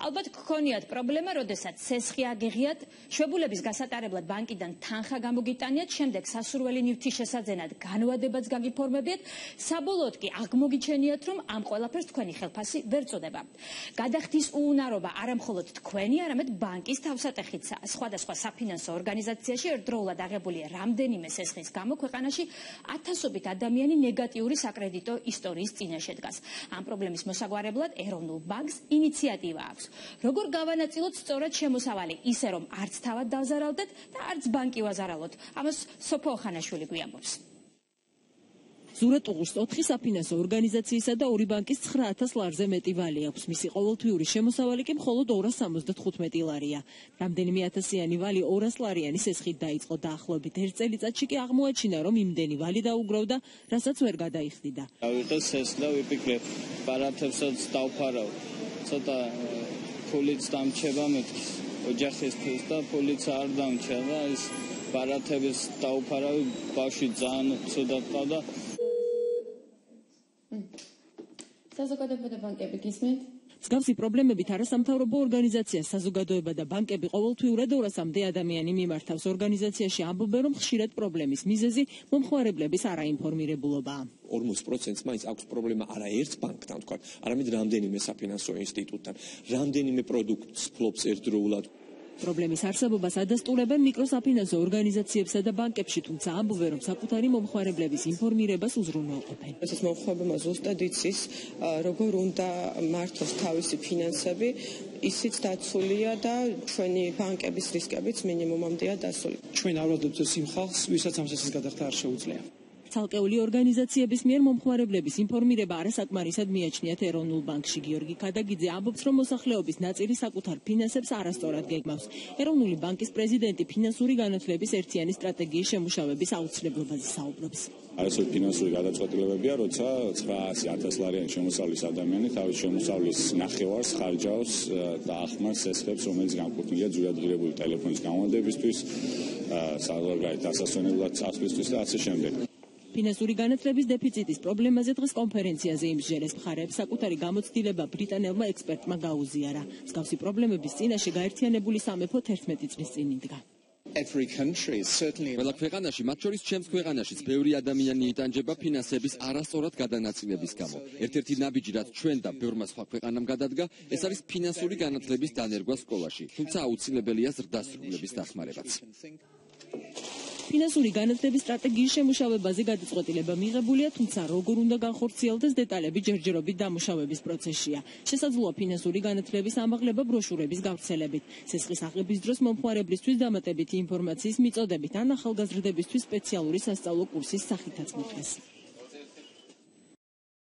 ალბათ გქონიათ პრობლემა, როდესაც ცესხი აგიღიათ, შვებულების გასატარებლად ბანკიდან თანხა გამოგიტანიათ, შემდეგ სასურველი ნივთის შესაძენად განვადებაც გაგიფორმებიათ, საბოლოოდ კი აღმოგიჩენიათ, რომ ამ ყველაფერს თქვენი ხელფასი ვერ წოდება. გადახდის უუნარობა არა მხოლოდ თქვენი, არამედ ბანკის თავსატეხიცაა. სხვადასხვა საფინანსო ორგანიზაციაში ერთდროულად აღებულია რამდენიმე სესხის გამო ქვეყანაში ათასობით ადამიანი ნეგატიური საკრედიტო ისტორიის წინაშე დგას. ამ პრობლემის მოსაგვარებლად ეროვნულ ბანკს ინიციატივა აქვს. როგორ გავანაწილოთ სწორად შემოსავალი, ისე რომ არც თავად დავზარალდეთ და არც ბანკი ვაზარალოთ. ამას სოფო ოხანაშვილი გვიამბობს. ზურაბ ტუღურს 4 საფინანსო ორგანიზაციისა და 2 ბანკის 9000 ლარზე მეტი ვალი აქვს. მისი ყოველთვიური შემოსავალი კი მხოლოდ 275 ლარია. რამდენიმე ათასიანი ვალი 200 ლარიანი სესხით დაიწყო დაახლოებით 1 წელიწადში კი აღმოაჩინა, რომ იმდენი ვალი დაუგროვდა, რასაც ვერ გადაიხდიდა. დავიღე სესხი და ვიფიქრე, ბარათებსაც დავფარავ. ცოტა ფულიც დამჩება მეთქის. ოჯახის ფულს და ფულიც არ დამჩება, ის ბარათების დავფარავი, ბავშვი ძალიან ცუდად ყავდა. საზოგადოება და ბანკები გისმენთ? მსგავსი პრობლემებით არასამთავრობო ორგანიზაცია საზოგადოება და ბანკები ყოველთვიურად 200-მდე ადამიანი მიმართავს. ორგანიზაციაში ამბობენ, რომ ხშირად პრობლემის მიზეზი მომხმარებლების არაინფორმირებულობაა. 40%-ს მაინც აქვს პრობლემა არა ერთ ბანკთან, თქვა, არამედ რამდენიმე საფინანსო ინსტიტუტთან, რამდენიმე პროდუქტს ფლობს ერთდროულად. პრობლემის არსებობას ადასტურებენ მიკროსაფინანსო ორგანიზაციებსა და ბანკებში, თუმცა ამბობენ, რომ საკუთარი მომხმარებლების ინფორმირებას უზრუნველყოფენ. ეს მომხმარებელმა ზუსტად იცის, როგორ უნდა მართოს თავისი ფინანსები, ისიც დაცულია და ჩვენი ბანკების რისკებიც მინიმუმამდეა დასული. ჩვენ ავადობთ იმ ხალხს, ვისაც ამ სესხის გადახდა არ შეუძლია. ცალკეული ორგანიზაციების მიერ მომხმარებლების ინფორმირება არასაკმარისად მიაჩნიათ ეროვნულ ბანკში. გიორგი ქადაგიძე ამბობს, რომ მოსახლეობის ნაწილი საკუთარ ფინანსებს არასწორად გეგმავს. ეროვნული ბანკის პრეზიდენტი ფინანსური განათლების ერთიანი სტრატეგიის შემუშავების აუცილებლობაზე საუბრობს. არასწორი ფინანსური გადაწყვეტილებებია, როცა 900,000 ლარიანი შემოსავლის ადამიანი თავის შემოსავლის ნახევარს ხარჯავს და ახმარს სესხებს, რომელიც განკუთვნილია ძვირადღირებული ტელეფონის გამონდებისთვის, საზღვარგარეთ დასასვენებლად წასვლისთვის და ასე შემდეგ. ფინანსური განათლების დეფიციტის პრობლემაზე დღეს კონფერენციაზე იმსჯერეს მხარეებს საკუთარი გამოცდილება ბრიტანელმა ექსპერტმა გაუზიარა. მსგავსი პრობლემების წინაშე გაერთიანებული სამეფო 11 წლის წინ იდგა. ყველა ქვეყანაში, მათ შორის ჩემს ქვეყანაშიც, ბევრი ადამიანი იტანჯება ფინანსების არასწორად გადანაწილების გამო. ერთ-ერთი ნაბიჯი, რაც ჩვენ და ბევრმა სხვა ქვეყანამ გადადგა, ეს არის ფინანსური განათლების დანერგვა სკოლაში, თუმცა აუცილებელია ზრდასრულების დახმარებაც. ფინანსური განათლების სტრატეგიის შემუშავებაზე გადაწყვეტილება მიღებულია, თუმცა როგორ უნდა განხორციელდეს დეტალები ჯერჯერობით დამუშავების პროცესშია. შესაძლოა ფინანსური განათლების ამაღლება ბროშურების გავრცელებით, სესხის აღების დროს მომხმარებლისთვის დამატებითი ინფორმაციის მიწოდებით ან ახალგაზრდებისთვის სპეციალური სასწავლო კურსის სახითაც მოხდეს.